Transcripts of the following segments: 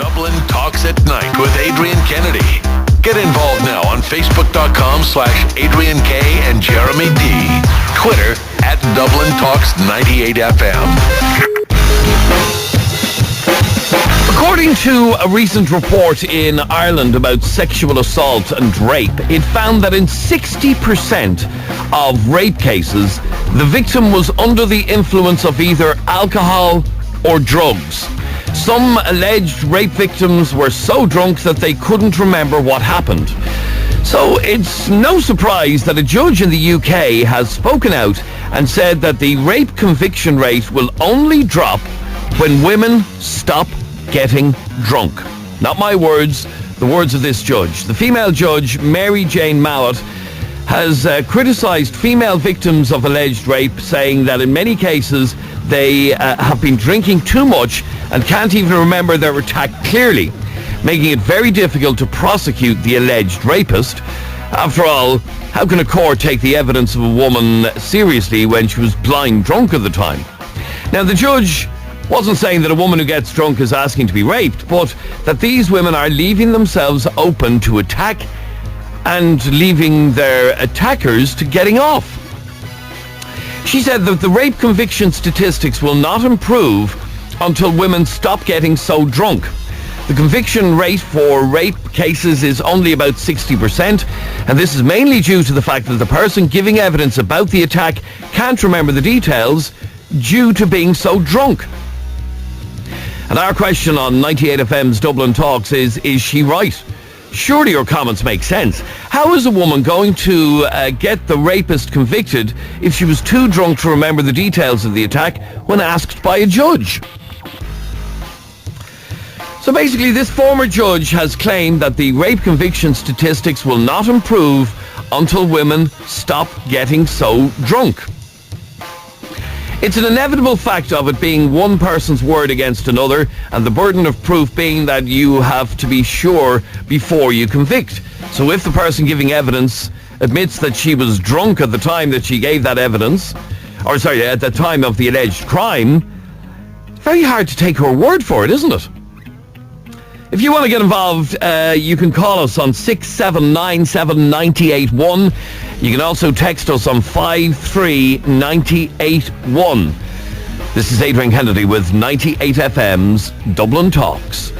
Dublin Talks at Night with Adrian Kennedy. Get involved now on Facebook.com/Adrian K and Jeremy D. Twitter @Dublin Talks 98FM. According to a recent report in Ireland about sexual assault and rape, it found that in 60% of rape cases, the victim was under the influence of either alcohol or drugs. Some alleged rape victims were so drunk that they couldn't remember what happened. So it's no surprise that a judge in the UK has spoken out and said that the rape conviction rate will only drop when women stop getting drunk. Not my words, the words of this judge. The female judge, Mary Jane Mallett, has criticised female victims of alleged rape, saying that in many cases they have been drinking too much and can't even remember their attack clearly, making it very difficult to prosecute the alleged rapist. After all, how can a court take the evidence of a woman seriously when she was blind drunk at the time? Now, the judge wasn't saying that a woman who gets drunk is asking to be raped, but that these women are leaving themselves open to attack and leaving their attackers to getting off. She said that the rape conviction statistics will not improve until women stop getting so drunk. The conviction rate for rape cases is only about 60%, and this is mainly due to the fact that the person giving evidence about the attack can't remember the details due to being so drunk. And our question on 98FM's Dublin Talks is she right? Surely your comments make sense. How is a woman going to get the rapist convicted if she was too drunk to remember the details of the attack when asked by a judge? So basically, this former judge has claimed that the rape conviction statistics will not improve until women stop getting so drunk. It's an inevitable fact of it being one person's word against another, and the burden of proof being that you have to be sure before you convict. So if the person giving evidence admits that she was drunk at the time that she gave that evidence, at the time of the alleged crime, it's very hard to take her word for it, isn't it? If you want to get involved, you can call us on 6797981. You can also text us on 53981. This is Adrian Kennedy with 98FM's Dublin Talks.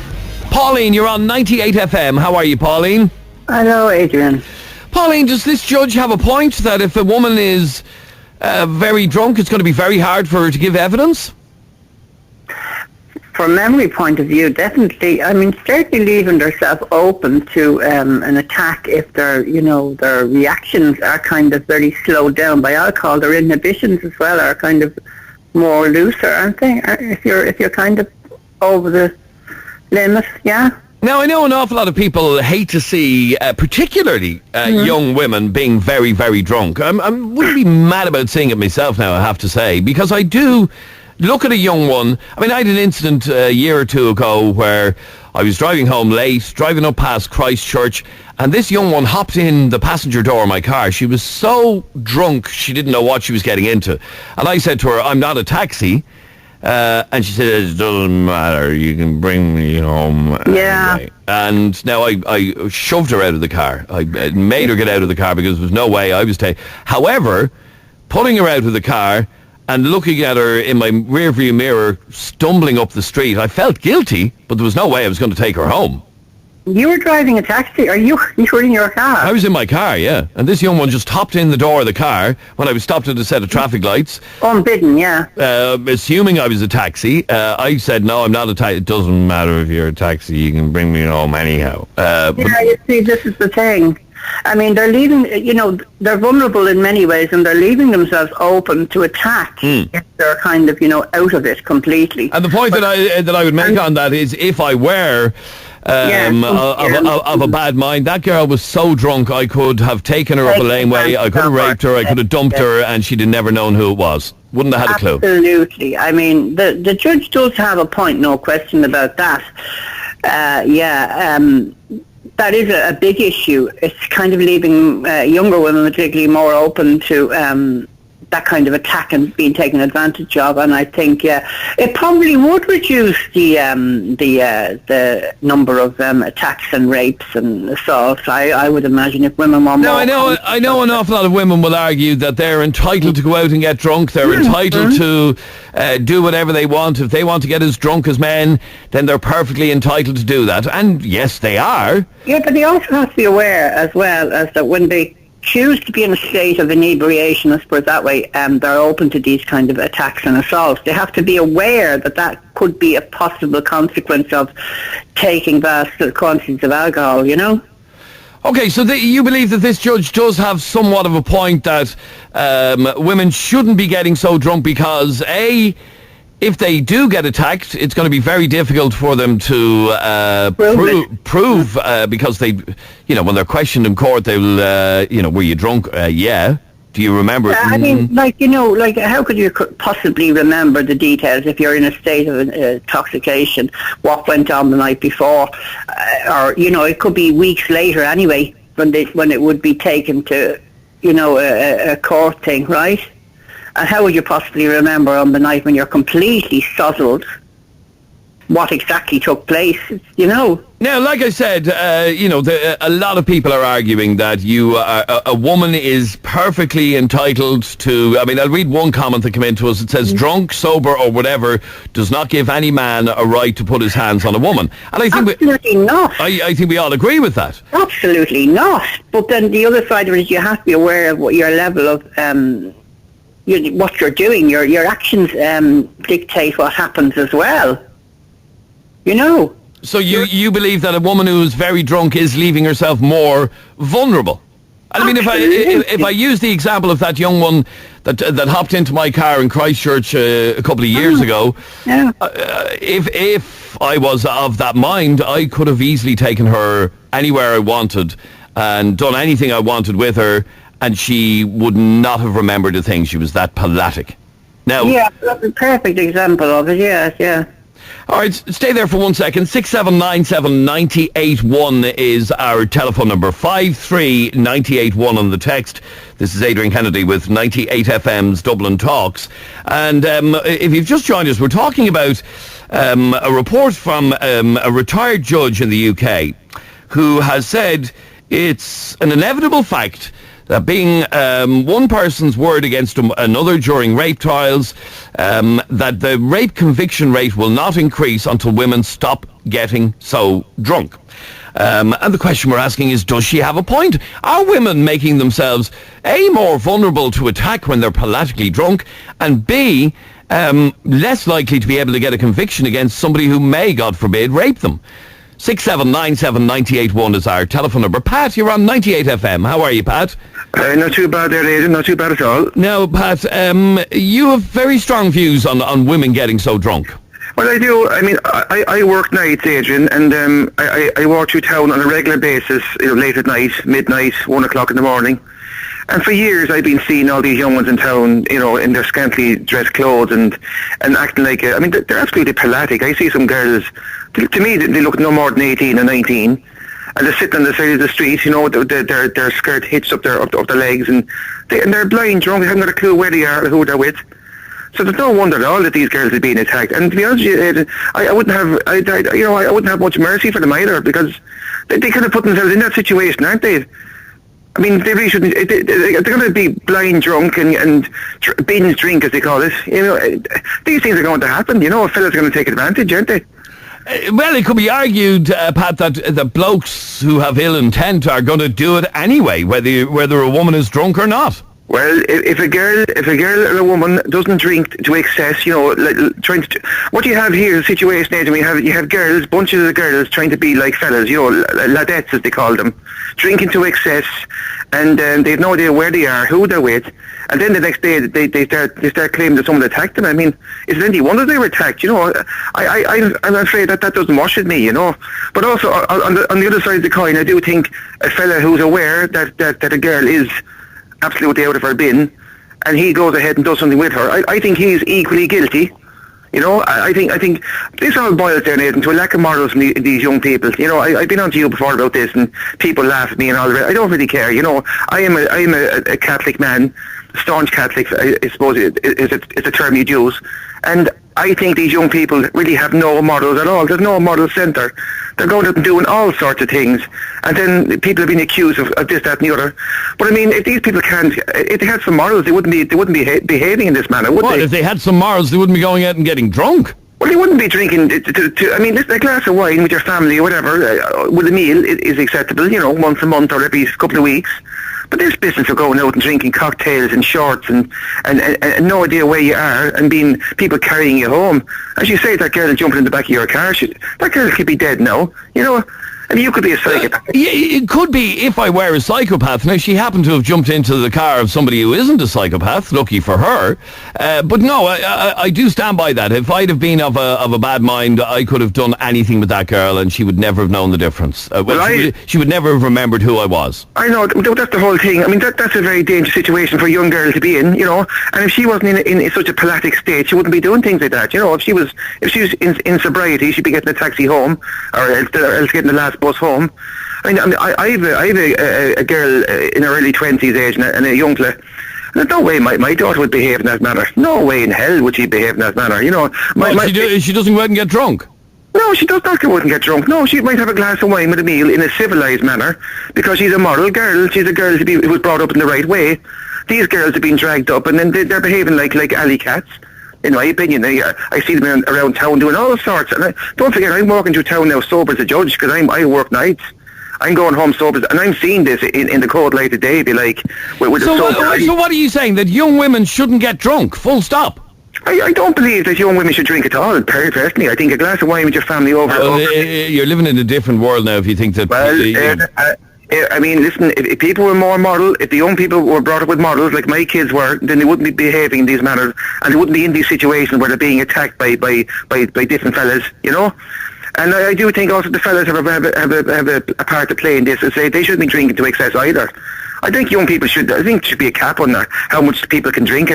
Pauline, you're on 98FM. How are you, Pauline? Hello, Adrian. Pauline, does this judge have a point that if a woman is very drunk, it's going to be very hard for her to give evidence? From a memory point of view, definitely. I mean, certainly leaving themselves open to an attack if their reactions are kind of very slowed down by alcohol. Their inhibitions as well are kind of more looser, aren't they? If you're kind of over the limit, yeah. Now, I know an awful lot of people hate to see, particularly young women being very, very drunk. I wouldn't be mad about seeing it myself now, I have to say, because I do look at a young one. I mean, I had an incident a year or two ago where I was driving home late, driving up past Christchurch, and this young one hopped in the passenger door of my car. She was so drunk, she didn't know what she was getting into. And I said to her, "I'm not a taxi." And she said, "It doesn't matter, you can bring me home." Yeah. Anyway. And now I shoved her out of the car. I made her get out of the car because there was no way I was taking. However, pulling her out of the car and looking at her in my rearview mirror, stumbling up the street, I felt guilty, but there was no way I was going to take her home. You were driving a taxi, or you were in your car? I was in my car, yeah. And this young one just hopped in the door of the car when I was stopped at a set of traffic lights. Unbidden, yeah. Assuming I was a taxi. I said, "No, I'm not a taxi. It doesn't matter if you're a taxi, you can bring me home anyhow." You see, this is the thing. I mean, they're leaving, they're vulnerable in many ways, and they're leaving themselves open to attack if they're kind of, out of it completely. And the point that I would make on that is, if I were of a bad mind, that girl was so drunk I could have taken her up a laneway, I could have raped her, I could have dumped her, and she'd have never known who it was. Wouldn't have had a clue. Absolutely. I mean, the judge does have a point, no question about that. That is a big issue. It's kind of leaving younger women particularly more open to that kind of attack and being taken advantage of, and I think it probably would reduce the number of attacks and rapes and assaults. I would imagine if women were more. Now I know an awful lot of women will argue that they're entitled to go out and get drunk. They're entitled to do whatever they want. If they want to get as drunk as men, then they're perfectly entitled to do that. And yes, they are. Yeah, but they also have to be aware as well as that when they choose to be in a state of inebriation, I suppose that way, they're open to these kind of attacks and assaults. They have to be aware that that could be a possible consequence of taking vast quantities of alcohol, you know? Okay, so you believe that this judge does have somewhat of a point that women shouldn't be getting so drunk because, A, if they do get attacked, it's going to be very difficult for them to prove because they, when they're questioned in court, they'll, were you drunk? Yeah. Do you remember? I mean, how could you possibly remember the details if you're in a state of intoxication, what went on the night before? Or, it could be weeks later anyway when it would be taken to, a court thing, right? And how would you possibly remember on the night when you're completely sozzled what exactly took place, Now, like I said, a lot of people are arguing that a woman is perfectly entitled to, I'll read one comment that came in to us. It says, drunk, sober or whatever does not give any man a right to put his hands on a woman. And I think absolutely not. I think we all agree with that. Absolutely not. But then the other side of it is you have to be aware of what your level of what you're doing. Your actions dictate what happens as well. So you believe that a woman who is very drunk is leaving herself more vulnerable? I mean, if I use the example of that young one that hopped into my car in Christchurch a couple of years ago, if I was of that mind, I could have easily taken her anywhere I wanted and done anything I wanted with her, and she would not have remembered a thing. She was that palatic. Now, yeah, that's a perfect example of it. Yeah. All right, stay there for 1 second. 6797981 is our telephone number. 53981 on the text. This is Adrian Kennedy with 98 FM's Dublin Talks. And if you've just joined us, we're talking about a report from a retired judge in the UK who has said it's an inevitable fact that being one person's word against another during rape trials, that the rape conviction rate will not increase until women stop getting so drunk. And the question we're asking is, does she have a point? Are women making themselves, A, more vulnerable to attack when they're palatically drunk, and B, less likely to be able to get a conviction against somebody who may, God forbid, rape them? 6797981 is our telephone number. Pat, you're on 98 FM. How are you, Pat? Not too bad there, Adrian. Not too bad at all. Now, Pat, you have very strong views on women getting so drunk. Well, I do. I mean, I work nights, Adrian, and I walk through town on a regular basis, late at night, midnight, 1 o'clock in the morning. And for years I've been seeing all these young ones in town, in their scantily dressed clothes and acting like, they're absolutely palatic. I see some girls, to me, they look no more than 18 or 19. And they're sitting on the side of the street, their skirt hitched up their legs, and they're blind drunk. They haven't got a clue where they are or who they're with. So there's no wonder at all that these girls are being attacked. And to be honest with you, I wouldn't have much mercy for them either, because they kind of put themselves in that situation, aren't they? I mean, they really shouldn't. They're going to be blind drunk and binge drink, as they call it. These things are going to happen. A fella's going to take advantage, aren't they? Well, it could be argued, Pat, that the blokes who have ill intent are going to do it anyway, whether a woman is drunk or not. Well, if a girl or a woman doesn't drink to excess, what you have here is a situation, Adrian, you have girls, bunches of girls trying to be like fellas, ladettes as they call them, drinking to excess, and they've no idea where they are, who they're with, and then the next day they start claiming that someone attacked them. I mean, is it any wonder they were attacked? I'm afraid that doesn't wash with me, But also on the other side of the coin, I do think a fella who's aware that a girl is absolutely out of her bin, and he goes ahead and does something with her, I think he's equally guilty. I think this all boils down to a lack of morals from these young people. I've been on to you before about this, and people laugh at me and all the rest. I don't really care. I am a Catholic man, staunch Catholics, I suppose it's a term you'd use. And I think these young people really have no models at all. There's no model centre. They're going out and doing all sorts of things. And then people have been accused of this, that and the other. But I mean, if these people if they had some morals, they wouldn't be behaving in this manner, would they? If they had some morals, they wouldn't be going out and getting drunk. Well, they wouldn't be drinking, I mean, a glass of wine with your family or whatever, with a meal is acceptable, once a month or every couple of weeks. But this business of going out and drinking cocktails and shorts and no idea where you are and being people carrying you home. As you say, that girl jumping in the back of your car, that girl could be dead now, I mean, you could be a psychopath. Yeah, it could be if I were a psychopath. Now, she happened to have jumped into the car of somebody who isn't a psychopath, lucky for her. But no, I do stand by that. If I'd have been of a bad mind, I could have done anything with that girl and she would never have known the difference. She would never have remembered who I was. I know, that's the whole thing. I mean, that's a very dangerous situation for a young girl to be in, And if she wasn't in such a pelagic state, she wouldn't be doing things like that. If she was in sobriety, she'd be getting a taxi home or else getting the last bus home. I mean, I have a girl in her early 20s age and a young fella. There's no way my daughter would behave in that manner. No way in hell would she behave in that manner. She doesn't go out and get drunk. No, she does not go out and get drunk. No, she might have a glass of wine with a meal in a civilised manner because she's a model girl. She's a girl who was brought up in the right way. These girls have been dragged up and then they're behaving like alley cats. In my opinion, I see them around town doing all sorts. And don't forget, I'm walking through town now sober as a judge because I work nights. I'm going home sober, and I'm seeing this in the cold light of day. Be like, so what are you saying? That young women shouldn't get drunk? Full stop. I don't believe that young women should drink at all. Personally, I think a glass of wine with your family over. You're living in a different world now. If you think that. Well, I mean, listen, if people were more model, if the young people were brought up with models like my kids were, then they wouldn't be behaving in these manners, and they wouldn't be in these situations where they're being attacked by different fellas, And I do think also the fellas have a part to play in this, and say they shouldn't be drinking to excess either. I think young people should be a cap on how much people can drink,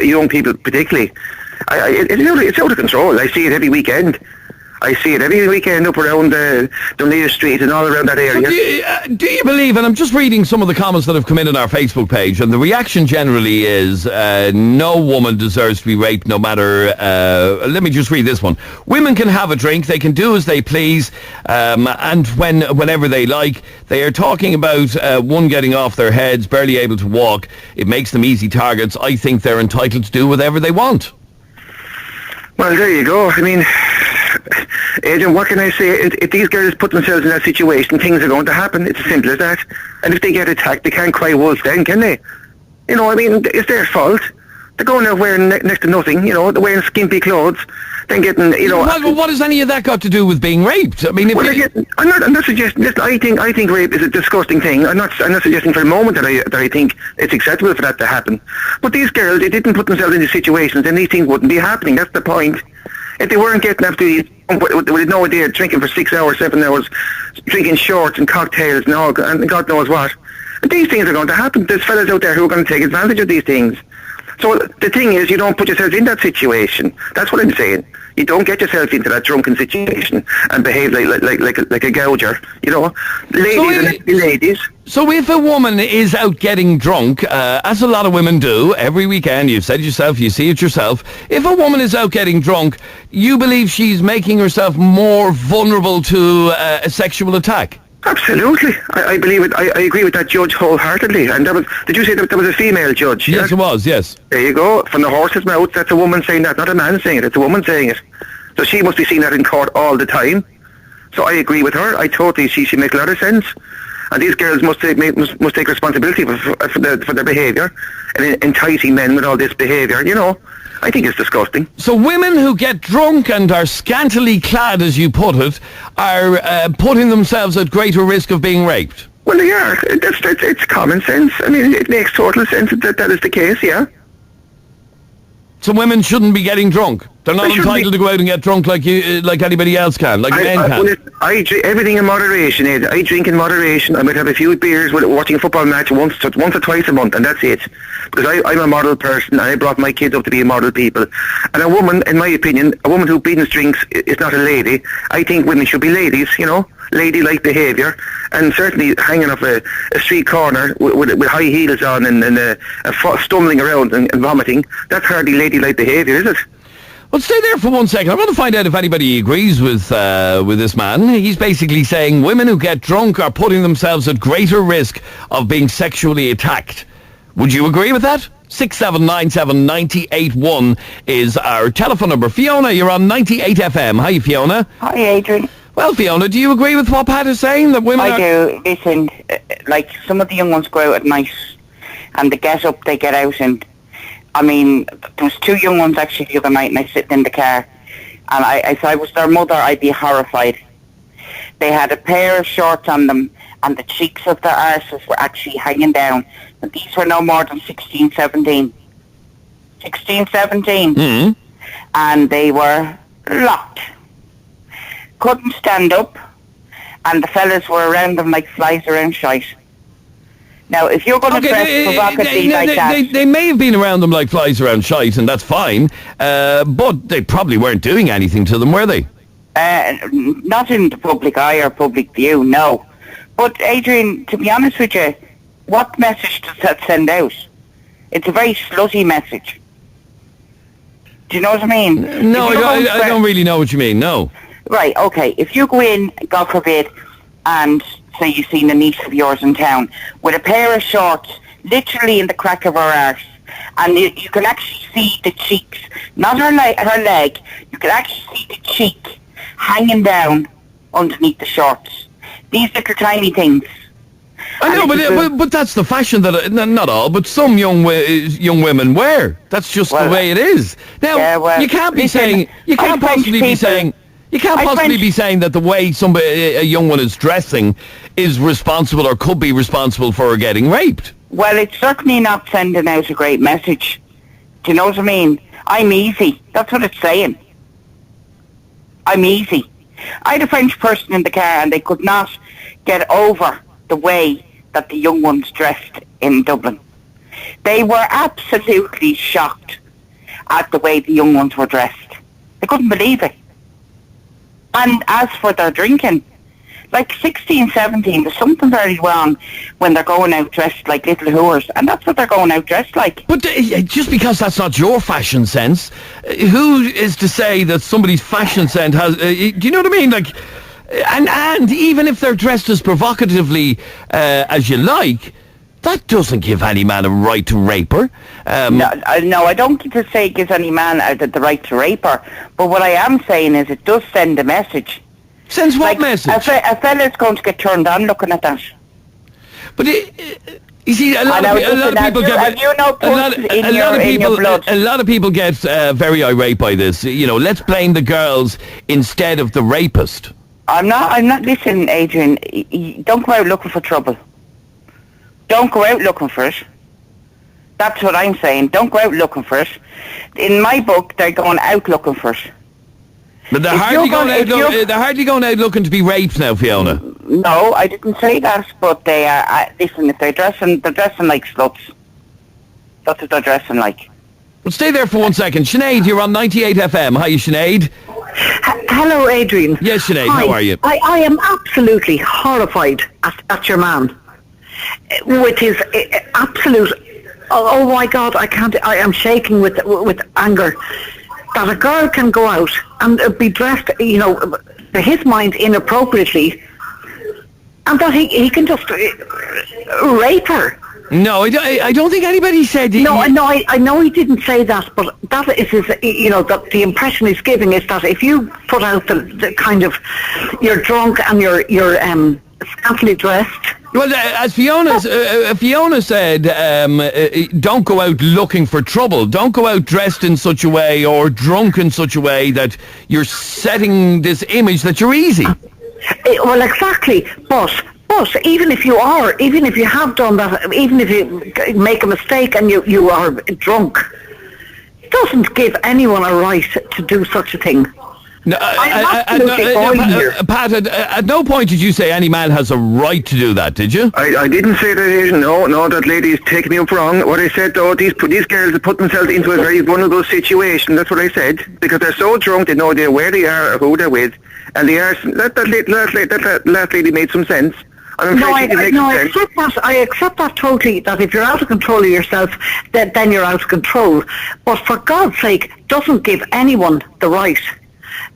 young people particularly. It's out of control. I see it every weekend. Up around Dunleer Street and all around that area. Do you believe, and I'm just reading some of the comments that have come in on our Facebook page, and the reaction generally is no woman deserves to be raped no matter, let me just read this one. Women can have a drink, they can do as they please, and whenever they like. They are talking about one getting off their heads, barely able to walk. It makes them easy targets. I think they're entitled to do whatever they want. Well, there you go. I mean, Adrian, what can I say? If these girls put themselves in that situation, things are going to happen. It's as simple as that. And if they get attacked, they can't cry wolf then, can they? I mean, it's their fault. They're going out wearing next to nothing, they're wearing skimpy clothes, then getting, Well, what has any of that got to do with being raped? I mean, I'm not suggesting. Listen, I think rape is a disgusting thing. I'm not suggesting for a moment that I think it's acceptable for that to happen. But these girls, they didn't put themselves in these situations, then these things wouldn't be happening. That's the point. If they weren't getting after these, with no idea, drinking for 6 hours, 7 hours, drinking shorts and cocktails and all, and God knows what, and these things are going to happen. There's fellas out there who are going to take advantage of these things. So the thing is, you don't put yourself in that situation. That's what I'm saying. You don't get yourself into that drunken situation and behave like a gouger. Ladies. So if a woman is out getting drunk, as a lot of women do every weekend, you've said yourself, you see it yourself. If a woman is out getting drunk, you believe she's making herself more vulnerable to a sexual attack? Absolutely. I believe it. I agree with that judge wholeheartedly. And did you say that was a female judge? Yes, it was, yes. There you go. From the horse's mouth, that's a woman saying that, not a man saying it. It's a woman saying it. So she must be seeing that in court all the time. So I agree with her. I totally see she makes a lot of sense. And these girls must take responsibility for their behaviour and enticing men with all this behaviour, I think it's disgusting. So women who get drunk and are scantily clad, as you put it, are putting themselves at greater risk of being raped? Well, they are. It's common sense. I mean, it makes total sense that is the case, yeah. So women shouldn't be getting drunk? They're not entitled to go out and get drunk like anybody else can, like men can? I drink everything in moderation, Ed. I drink in moderation. I might have a few beers watching a football match once or twice a month, and that's it. because I'm a model person and I brought my kids up to be model people. And a woman, in my opinion, a woman who binge drinks is not a lady. I think women should be ladies, ladylike behaviour, and certainly hanging off a street corner with high heels on and stumbling around and vomiting, that's hardly ladylike behaviour, is it? Well, stay there for 1 second. I want to find out if anybody agrees with this man. He's basically saying women who get drunk are putting themselves at greater risk of being sexually attacked. Would you agree with that? 6797981 is our telephone number. Fiona, you're on 98 FM. Hi, Fiona. Hi, Adrian. Well, Fiona, do you agree with what Pat is saying? That women I do. Listen, like some of the young ones go out at night and they get up, they get out, and I mean, there was 2 young ones actually the other night, and I was sitting in the car, and if I was their mother, I'd be horrified. They had a pair of shorts on them, and the cheeks of their arses were actually hanging down. And these were no more than 16, 17. 16, 17. Mm-hmm. And they were locked. Couldn't stand up, and the fellas were around them like flies around shite. Now, if you're going to dress provocatively like that... They may have been around them like flies around shite, and that's fine, but they probably weren't doing anything to them, were they? Not in the public eye or public view, no. But, Adrian, to be honest with you, what message does that send out? It's a very slutty message. Do you know what I mean? No, I don't really know what you mean, no. Right, okay. If you go in, God forbid, and... say you've seen a niece of yours in town with a pair of shorts literally in the crack of her arse, and you can actually see the cheeks, not her leg, you can actually see the cheek hanging down underneath the shorts. These little tiny things. I know, but that's the fashion that not all, but some young women wear. That's just the way it is. Now, you can't be saying, you can't possibly be saying that the way a young one is dressing is responsible or could be responsible for her getting raped. Well, it's certainly not sending out a great message. Do you know what I mean? I'm easy. That's what it's saying. I'm easy. I had a French person in the car and they could not get over the way that the young ones dressed in Dublin. They were absolutely shocked at the way the young ones were dressed. They couldn't believe it. And as for their drinking, like 16, 17, there's something very wrong when they're going out dressed like little whores, and that's what they're going out dressed like. But just because that's not your fashion sense, who is to say that somebody's fashion sense has... do you know what I mean? Like, and even if they're dressed as provocatively as you like, that doesn't give any man a right to rape her. No, I don't say it gives any man the right to rape her. But what I am saying is it does send a message. Sends what message? A fella's going to get turned on looking at that. But you see, a lot of people get very irate by this. You know, let's blame the girls instead of the rapist. I'm not. Listen, Adrian, don't go out looking for trouble. Don't go out looking for it. That's what I'm saying. Don't go out looking for it. In my book, they're going out looking for it. But they're hardly going out looking to be raped now, Fiona. No, I didn't say that. But they are. Listen, if they're dressing like sluts. That's what they're dressing like. Well, stay there for 1 second. Sinead, you're on 98 FM. Hi, Sinead. Hello, Adrian. Yes, Sinead. Hi. How are you? I am absolutely horrified at your man. With his absolute, oh my God, I am shaking with anger that a girl can go out and be dressed, you know, to his mind inappropriately, and that he can just rape her. No, I don't think anybody said... I know he didn't say that, but that is his, you know, that the impression he's giving is that if you put out the kind of, you're drunk and you're scantily dressed... Well, as Fiona said, don't go out looking for trouble. Don't go out dressed in such a way or drunk in such a way that you're setting this image that you're easy. Well, exactly. But even if you have done that, even if you make a mistake and you are drunk, it doesn't give anyone a right to do such a thing. No, Pat, at no point did you say any man has a right to do that, did you? I didn't say that, Adrian. No, that lady is taking me up wrong. What I said, though, these girls have put themselves into a very vulnerable situation. That's what I said. Because they're so drunk, they know where they are or who they're with. And they are... That last lady made some sense. I accept that totally, that if you're out of control of yourself, then you're out of control. But for God's sake, doesn't give anyone the right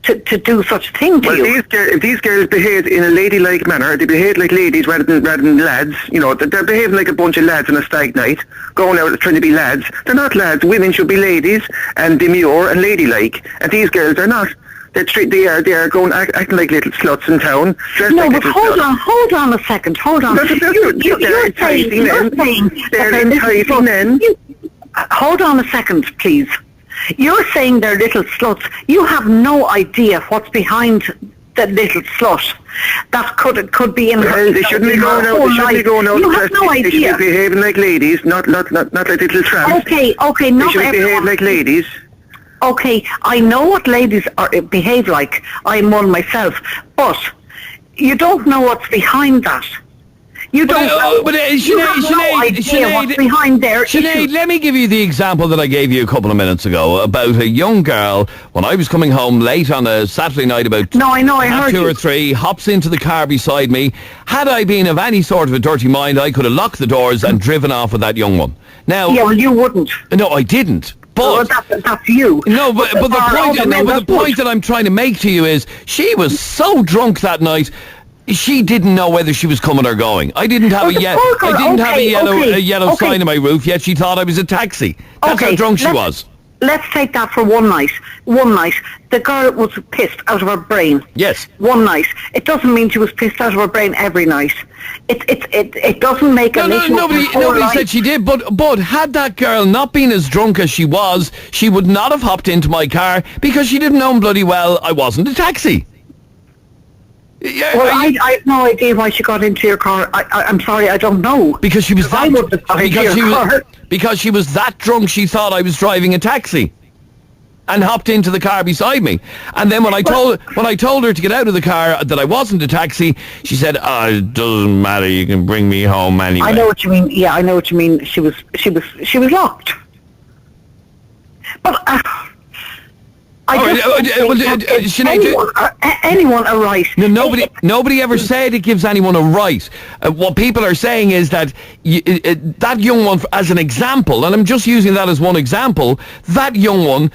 to do such a thing to you. If these girls behave in a ladylike manner, they behave like ladies rather than lads, they're behaving like a bunch of lads on a stag night, going out trying to be lads. They're not lads. Women should be ladies and demure and ladylike. And these girls are not. They are going acting like little sluts in town. No, but hold on a second. Hold on. You're enticing men. Hold on a second, please. You're saying they're little sluts. You have no idea what's behind the little slut. That could be in her. They shouldn't be going out. They shouldn't be going out. You have no idea. They should be behaving like ladies, not like little tramps. Okay. They should behave like ladies. Okay, I know what ladies behave like. I'm one myself. But you don't know what's behind that. You don't know. But Sinead, what's behind there. Sinead, let me give you the example that I gave you a couple of minutes ago about a young girl when I was coming home late on a Saturday night about I heard 2 or 3, hops into the car beside me. Had I been of any sort of a dirty mind, I could have locked the doors and driven off with that young one. Now, yeah, well, you wouldn't. No, I didn't. But that's you. No, but the point that I'm trying to make to you is she was so drunk that night. She didn't know whether she was coming or going. I didn't have a yellow sign on my roof, yet she thought I was a taxi. That's how drunk she was. Let's take that for one night. One night, the girl was pissed out of her brain. Yes. One night. It doesn't mean she was pissed out of her brain every night. It doesn't make an issue. Nobody said she did, but had that girl not been as drunk as she was, she would not have hopped into my car because she didn't know bloody well I wasn't a taxi. Yeah, well, I have no idea why she got into your car. I'm sorry, I don't know. Because she was that because she was that drunk she thought I was driving a taxi and hopped into the car beside me. And then when I told her to get out of the car that I wasn't a taxi, she said, it doesn't matter, you can bring me home anyway. I know what you mean. Yeah, I know what you mean. She was locked. But anyone a right. No, nobody ever said it gives anyone a right. What people are saying is that that young one, as an example, and I'm just using that as one example, that young one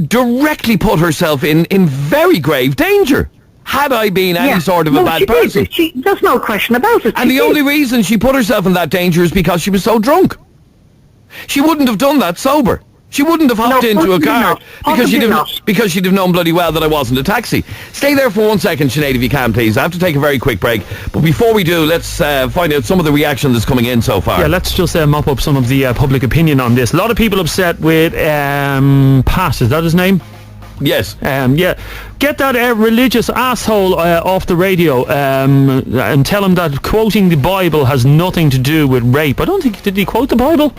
directly put herself in very grave danger. Had I been any sort of a bad person. There's no question about it. And the only reason she put herself in that danger is because she was so drunk. She wouldn't have done that sober. She wouldn't have hopped into a car because she'd have known bloody well that I wasn't a taxi. Stay there for 1 second, Sinead, if you can, please. I have to take a very quick break. But before we do, let's find out some of the reaction that's coming in so far. Yeah, let's just mop up some of the public opinion on this. A lot of people upset with Pat, is that his name? Yes. Yeah. Get that religious asshole off the radio and tell him that quoting the Bible has nothing to do with rape. I don't think... Did he quote the Bible?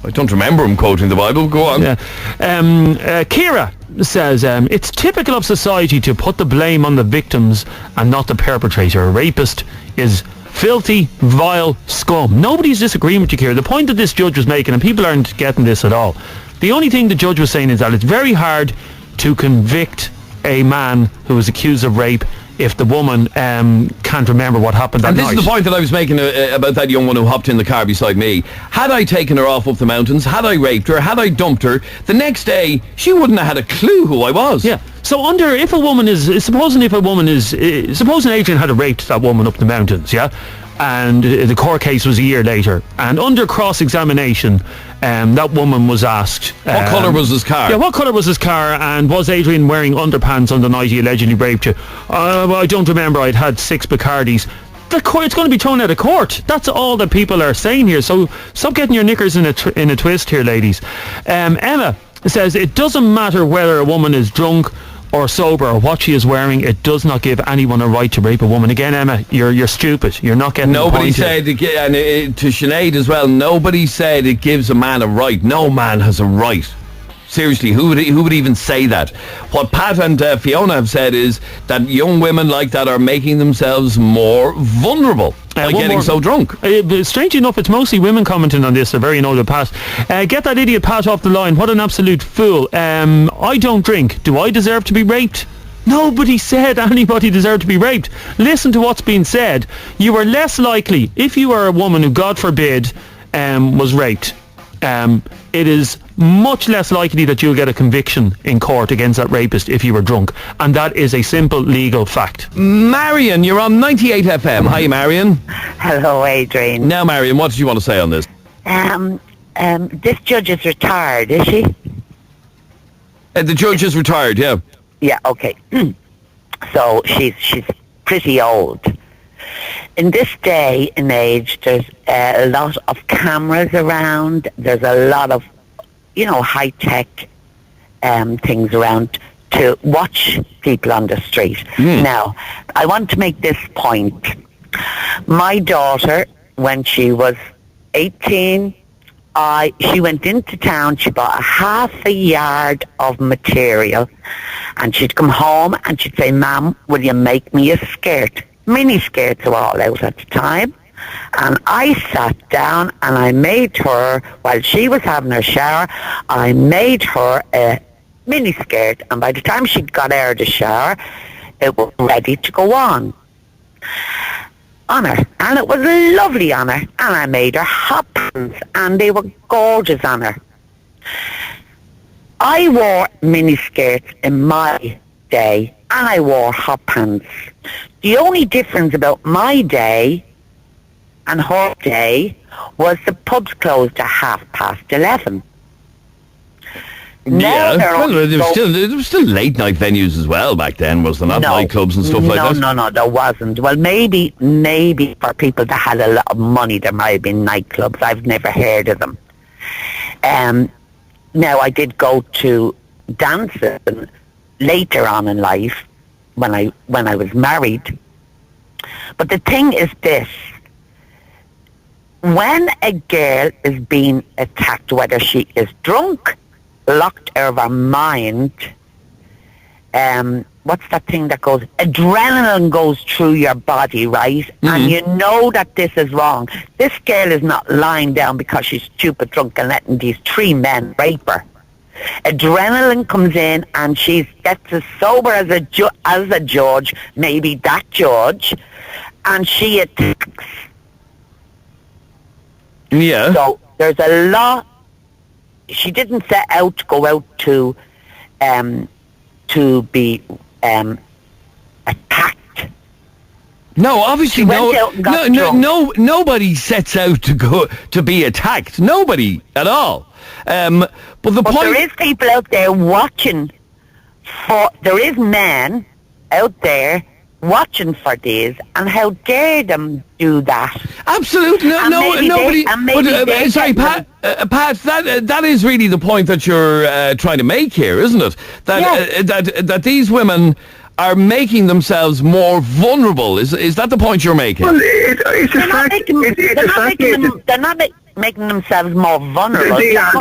I don't remember him quoting the Bible. Go on. Yeah. Kira says, it's typical of society to put the blame on the victims and not the perpetrator. A rapist is filthy, vile scum. Nobody's disagreeing with you, Kira. The point that this judge was making, and people aren't getting this at all, the only thing the judge was saying is that it's very hard to convict a man who was accused of rape if the woman can't remember what happened that night. And this is the point that I was making about that young one who hopped in the car beside me. Had I taken her off up the mountains, had I raped her, had I dumped her, the next day she wouldn't have had a clue who I was. Yeah. So supposing Adrian had raped that woman up the mountains, yeah? And the court case was a year later, and under cross-examination that woman was asked what colour was his car? Yeah, what colour was his car, and was Adrian wearing underpants on the night he allegedly raped you? Well, I don't remember. I'd had 6 Bacardis. The court's going to be thrown out of court. That's all that people are saying here, so stop getting your knickers in a twist here, ladies. Emma says it doesn't matter whether a woman is drunk or sober or what she is wearing. It does not give anyone a right to rape a woman. Again, Emma, you're stupid. You're not getting nobody the point. Nobody said, and to Sinead as well, nobody said it gives a man a right. No man has a right. Seriously, who would even say that? What Pat and Fiona have said is that young women like that are making themselves more vulnerable by getting so drunk. Strangely enough, it's mostly women commenting on this. They're very annoyed with Pat. Get that idiot Pat off the line. What an absolute fool. I don't drink. Do I deserve to be raped? Nobody said anybody deserved to be raped. Listen to what's being said. You are less likely, if you are a woman who, God forbid, was raped, it is much less likely that you'll get a conviction in court against that rapist if you were drunk. And that is a simple legal fact. Marian, you're on 98 FM. Hi, Marian. Hello, Adrian. Now, Marian, what did you want to say on this? This judge is retired, is she? The judge is retired, yeah. Yeah, okay. So she's pretty old. In this day and age, there's a lot of cameras around. There's a lot of, high-tech things around to watch people on the street. Now, I want to make this point. My daughter, when she was 18, she went into town, she bought a half a yard of material, and she'd come home and she'd say, Mum, will you make me a skirt? Mini skirts were all out at the time. And I sat down and I made her, while she was having her shower, I made her a mini skirt. And by the time she got out of the shower, it was ready to go on her. And it was lovely on her. And I made her hot pants and they were gorgeous on her. I wore mini skirts in my day and I wore hot pants. The only difference about my day and her day was the pubs closed at 11:30. Yeah, well, there was still late night venues as well back then, was there not? Nightclubs and stuff like that? No, there wasn't. Well, maybe for people that had a lot of money, there might have been nightclubs. I've never heard of them. Now, I did go to dances later on in life when I was married. But the thing is this. When a girl is being attacked, whether she is drunk, locked out of her mind, what's that thing that goes, adrenaline goes through your body, right? Mm-hmm. And you know that this is wrong. This girl is not lying down because she's stupid drunk and letting these three men rape her. Adrenaline comes in and she gets as sober as a judge, maybe that judge, and she attacks. Yeah. So there's a lot. She didn't set out to go out to be attacked. No, obviously nobody sets out to go to be attacked. Nobody at all. But there is people out there watching. There is men out there watching for these, and how dare them do that? Absolutely, nobody. Sorry, Pat. That is really the point that you're trying to make here, isn't it? That these women are making themselves more vulnerable. Is that the point you're making? Well, it's a fact. They're not making themselves more vulnerable. They are.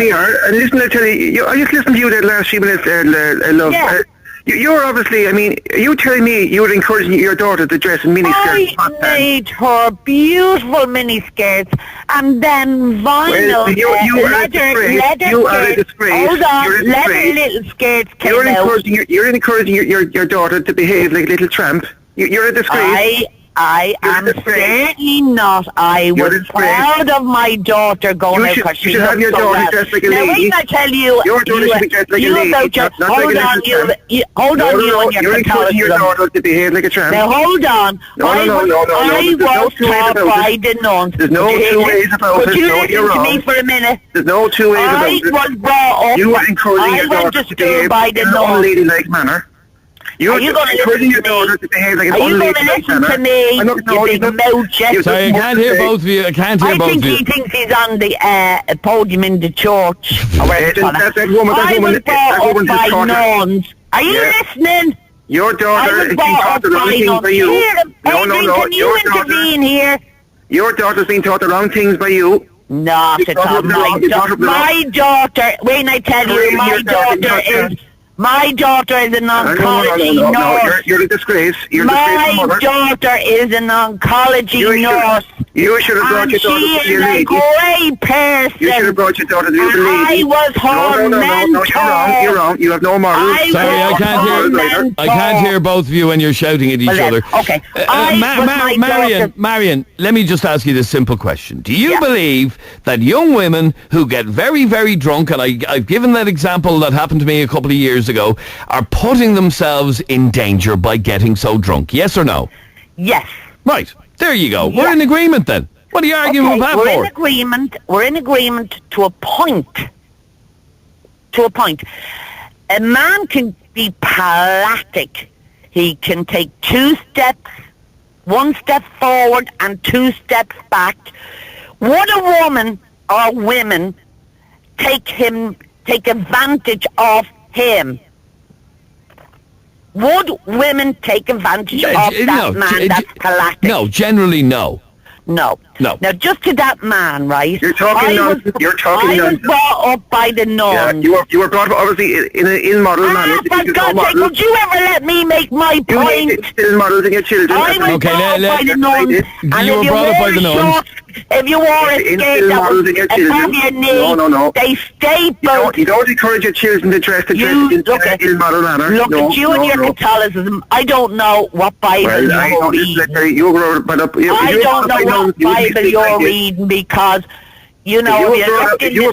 And listen, I tell you, I just listened to you that last few minutes there, love. Yeah. You're obviously, you telling me you were encouraging your daughter to dress in miniskirts. I made her beautiful miniskirts and then vinyl leather disgrace. Hold on, leather little skirts came You're encouraging your daughter to behave like a little tramp. You're a disgrace. I am certainly not. I was proud of my daughter going out because she should have your daughter dressed like a lady. Now, wait till I tell you. Your daughter should be dressed like a lady. Hold on, you and your You're encouraging your daughter to behave like a tramp. Now, hold on. I was taught by the nuns. There's no two ways about it. Could you listen to me for a minute? There's no two ways about it. I was brought up. You are encouraging your daughter to behave in an unladylike manner. You're encouraging your daughter to behave like an unladylike manner. Are you going to listen to me, you big mouth jet? Sorry, I can't hear both of you. I think he thinks he's on the podium in the church. That woman just taught her. Are you listening? Your daughter is being taught the wrong things by you. No. Can you intervene here? Your daughter's being taught the wrong things by you. Not at all. My daughter, when I tell you, my daughter is an oncology nurse. You're a disgrace. My daughter is an oncology nurse. You should have brought your daughter to your lady. She is a great person. You should have brought your daughter to the lady. I was her mentor. You're wrong. You have no morals. Sorry, I can't hear both of you when you're shouting at each other. Okay. Marian, let me just ask you this simple question. Do you believe that young women who get very, very drunk, and I've given that example that happened to me a couple of years ago, are putting themselves in danger by getting so drunk? Yes or no? Yes. Right. There you go. Yeah. We're in agreement then. What are you arguing with that for? We're in agreement to a point. To a point. A man can be plastic. He can take 2 steps, 1 step forward and 2 steps back. Would a woman or women take advantage of him? Would women take advantage of that man that's plastic? No, generally no. No. No. Now, just to that man, right? You're talking nonsense. I was brought up by the nuns. Yeah, you were brought up, obviously, in an ill-modeled manner. For God's sake, would you ever let me make my point? You instill models in your children. I was brought up by the nuns. And you were brought up by the nuns. If you wore a skirt that was above your knee, no. they stapled. You don't encourage your children to dress in an ill-modeled manner. Look at you and your Catholicism. I don't know what Bible you're reading. You were brought up. I don't know what Bible you're reading, because you know, if you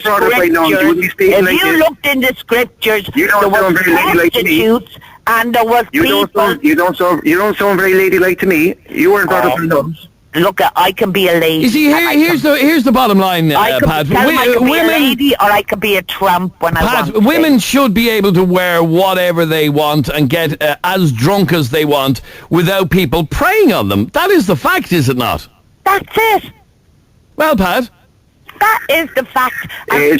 looked in the scriptures, there was prostitutes and there was people. You don't sound very ladylike to me. You weren't brought up in nuns. Look, I can be a lady. You see, here's the bottom line, Pat. I could be a lady, or I could be a tramp when I want to. Women should be able to wear whatever they want and get as drunk as they want without people preying on them. That is the fact, is it not? That's it. Well, Pat. That is the fact. I'm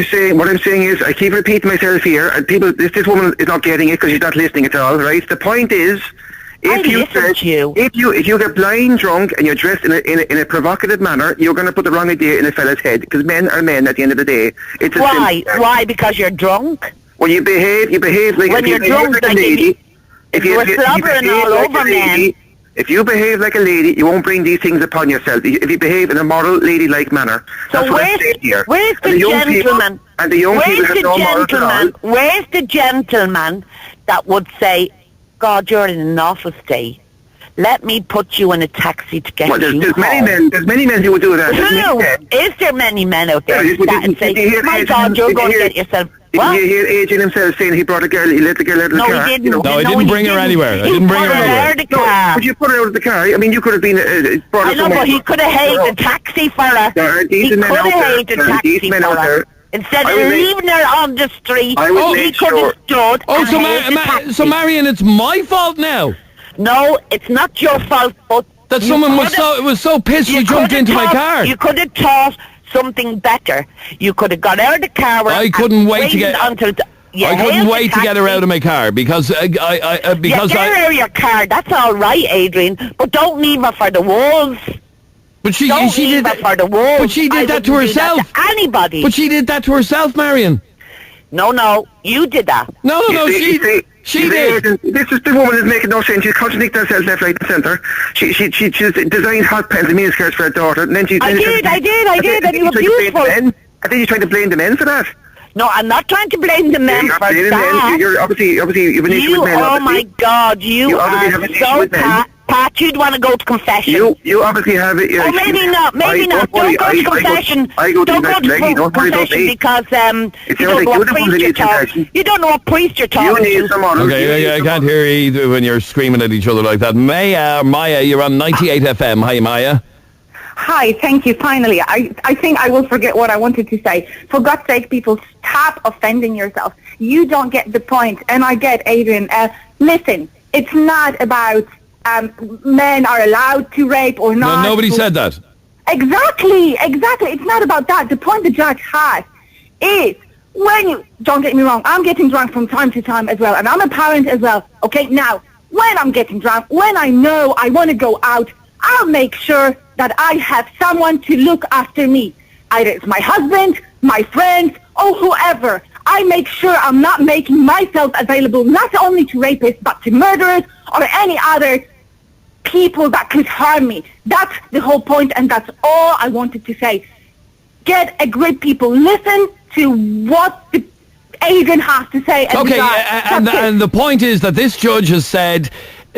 saying, what I'm saying is, I keep repeating myself here, and people, this woman is not getting it because she's not listening at all, right? The point is, if you get blind drunk and you're dressed in a provocative manner, you're going to put the wrong idea in a fella's head, because men are men at the end of the day. It's Why? Because you're drunk? Well, you behave like when you're drunk, like a lady. If you're slobbering all over men. If you behave like a lady, you won't bring these things upon yourself. If you behave in a moral, ladylike manner. That's what I'm saying here. Where's the gentleman? And the young people have no morals at all. Where's the gentleman that would say, God, you're in an awful state. Let me put you in a taxi to get you home. There's many men who would do that. Is there many men out there that say, my God, you're going to get yourself... Didn't you hear Adrian himself saying he brought a girl, he let the girl out of the car? No, he didn't. No, he didn't bring her anywhere. I didn't bring her anywhere. But you put her out of the car. I mean, you could have been brought her somewhere. I know, but he could have hailed a taxi for her. He could have hailed a taxi for her. Instead of leaving her on the street, he could have stood and hailed a taxi. So, Marian, it's my fault now? No, it's not your fault, but... That someone was so pissed she jumped into my car. You could have thought something better. You could have got out of the car. I couldn't wait to get... I couldn't wait to get her out of my car because get her out of your car. That's all right, Adrian, but don't leave her for the wolves. But she did that for the wolves. But she did that to herself. That to anybody. But she did that to herself, Marian. No, you did that. No, she did. The woman is making no sense. She's contradicting herself left, right, and centre. She's designed hot pants and miniskirts for her daughter, and then I did. And you were beautiful. And then you're trying to blame the men for that. No, I'm not trying to blame the men for that. You're obviously you have an issue with men. Oh my God, you are so Pat, you'd want to go to confession. You obviously have it. Oh, maybe not. Don't go to confession. Don't go to confession because you don't know what priest you're talking. You don't know what priest you're talking to. Okay, I can't hear you when you're screaming at each other like that. Maya, you're on 98 FM. Hi, Maya. Hi, thank you. Finally, I think I will forget what I wanted to say. For God's sake, people, stop offending yourself. You don't get the point. And I get, Adrian, listen, it's not about men are allowed to rape or not. No, nobody said that. Exactly. It's not about that. The point the judge has is when you, don't get me wrong, I'm getting drunk from time to time as well. And I'm a parent as well. Okay, now, when I'm getting drunk, when I know I want to go out, I'll make sure that I have someone to look after me. Either it's my husband, my friends, or whoever. I make sure I'm not making myself available not only to rapists, but to murderers or any other people that could harm me. That's the whole point, and that's all I wanted to say. Get a grip, people. Listen to what the Adrian has to say. Okay, and the point is that this judge has said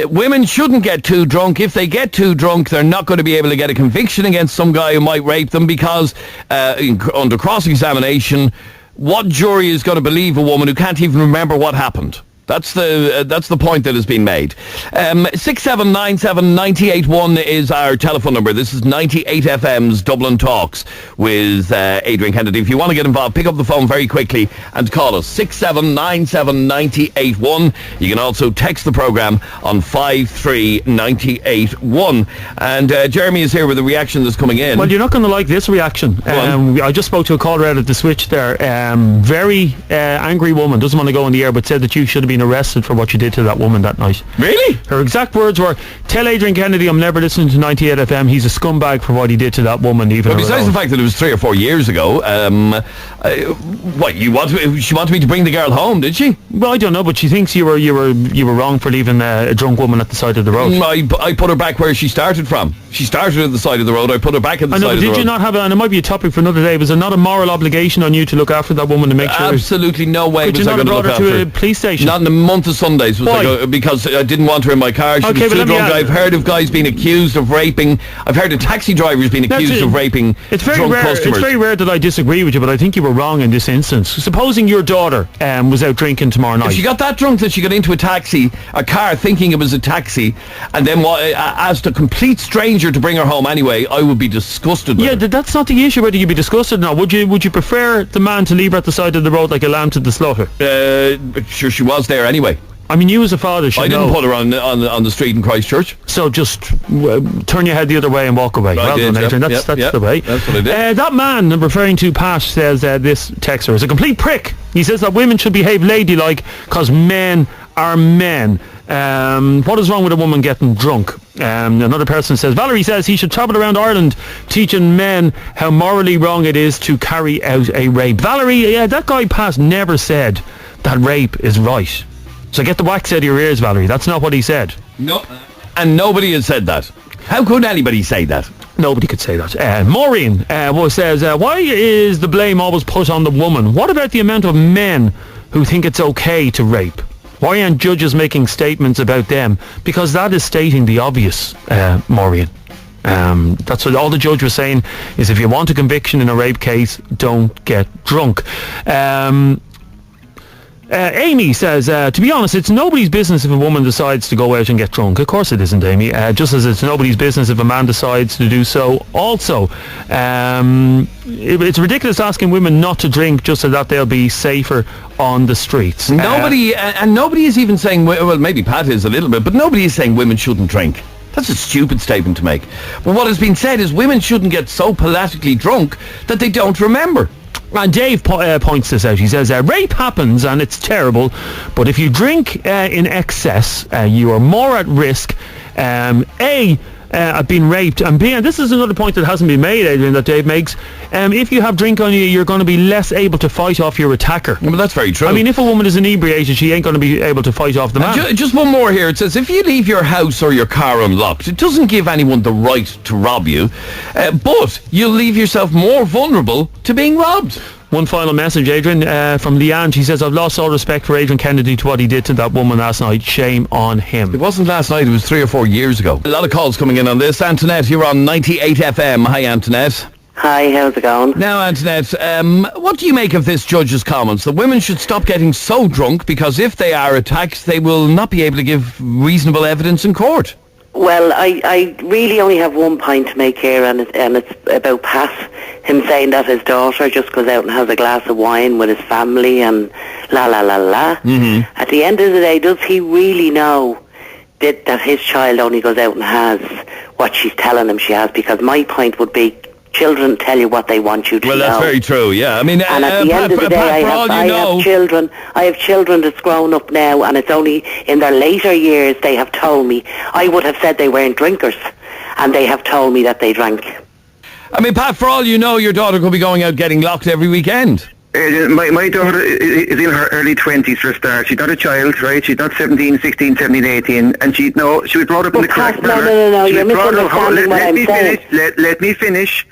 women shouldn't get too drunk. If they get too drunk, they're not going to be able to get a conviction against some guy who might rape them because under cross-examination, what jury is going to believe a woman who can't even remember what happened? That's the point that has been made. 6797981 is our telephone number. This is 98 FM's Dublin Talks with Adrian Kennedy. If you want to get involved, pick up the phone very quickly and call us 6797981. You can also text the programme on 53981. And Jeremy is here with a reaction that's coming in. Well, you're not going to like this reaction. I just spoke to a caller out at the switch there. Very angry woman, doesn't want to go on the air, but said that you should have been arrested for what you did to that woman that night. Really? Her exact words were, "Tell Adrian Kennedy I'm never listening to 98 FM. He's a scumbag for what he did to that woman." Even well, besides the fact that it was 3 or 4 years ago, she wanted me to bring the girl home, did she? Well, I don't know, but she thinks you were wrong for leaving a drunk woman at the side of the road. I put her back where she started from. She started at the side of the road. I put her back at the side of the road. Did you not have and it might be a topic for another day, was there not a moral obligation on you to look after that woman to make sure? Absolutely no way was I going to look after her. Could you not have brought her to a police station? Not in a month of Sundays. Why? Because I didn't want her in my car. She was too drunk. I've heard of guys being accused of raping. I've heard of taxi drivers being accused of raping drunk customers. It's very rare that I disagree with you, but I think you were wrong in this instance. Supposing your daughter was out drinking tomorrow night. If she got that drunk that she got into a car thinking it was a taxi, and then asked a complete stranger to bring her home anyway, I would be disgusted with her. That's not the issue, whether you'd be disgusted or not. Would you prefer the man to leave her at the side of the road like a lamb to the slaughter? Sure, she was there anyway. I mean, you as a father should know. I didn't put her on the street in Christchurch. So just turn your head the other way and walk away. Well done, Adrian. That's the way. That's what I did. That man, referring to Pat, says this texter is a complete prick. He says that women should behave ladylike because men are men. What is wrong with a woman getting drunk? Another person says, Valerie says he should travel around Ireland teaching men how morally wrong it is to carry out a rape. Valerie, that guy Pat never said that rape is right. So get the wax out of your ears, Valerie. That's not what he said. No, and nobody has said that. How could anybody say that? Nobody could say that. Maureen says, why is the blame always put on the woman? What about the amount of men who think it's okay to rape? Why aren't judges making statements about them? Because that is stating the obvious, Maureen. That's what all the judge was saying, is if you want a conviction in a rape case, don't get drunk. Amy says, to be honest, it's nobody's business if a woman decides to go out and get drunk. Of course it isn't, Amy. Just as it's nobody's business if a man decides to do so also. It's ridiculous asking women not to drink just so that they'll be safer on the streets. Nobody is even saying, well, maybe Pat is a little bit, but nobody is saying women shouldn't drink. That's a stupid statement to make. But what has been said is women shouldn't get so politically drunk that they don't remember. And Dave points this out. He says, rape happens and it's terrible, but if you drink in excess, you are more at risk, of being raped, and B, and this is another point that hasn't been made, Adrian, that Dave makes, if you have drink on you, you're going to be less able to fight off your attacker. Well, that's very true. I mean, if a woman is inebriated, she ain't going to be able to fight off the man. Just one more here. It says, if you leave your house or your car unlocked, it doesn't give anyone the right to rob you, but you'll leave yourself more vulnerable to being robbed. One final message, Adrian, from Leanne. She says, I've lost all respect for Adrian Kennedy to what he did to that woman last night. Shame on him. It wasn't last night, it was 3 or 4 years ago. A lot of calls coming in on this. Antoinette, you're on 98 FM. Hi, Antoinette. Hi, how's it going? Now, Antoinette, what do you make of this judge's comments that women should stop getting so drunk because if they are attacked, they will not be able to give reasonable evidence in court? Well, I really only have one point to make here, and it's about Pat, him saying that his daughter just goes out and has a glass of wine with his family and la la la la. Mm-hmm. At the end of the day, does he really know that his child only goes out and has what she's telling him she has? Because my point would be, children tell you what they want you to know. Well, that's very true, yeah. I mean, and at the end of the day, I have children that's grown up now, and it's only in their later years they have told me. I would have said they weren't drinkers. and they have told me that they drank. I mean, Pat, for all you know, your daughter could be going out getting locked every weekend. My daughter is in her early 20s for a start. She's not a child, right? She's not 17, 16, 17, 18. And she was brought up in the correct manner. No, you're misunderstanding what I'm saying. Let me finish.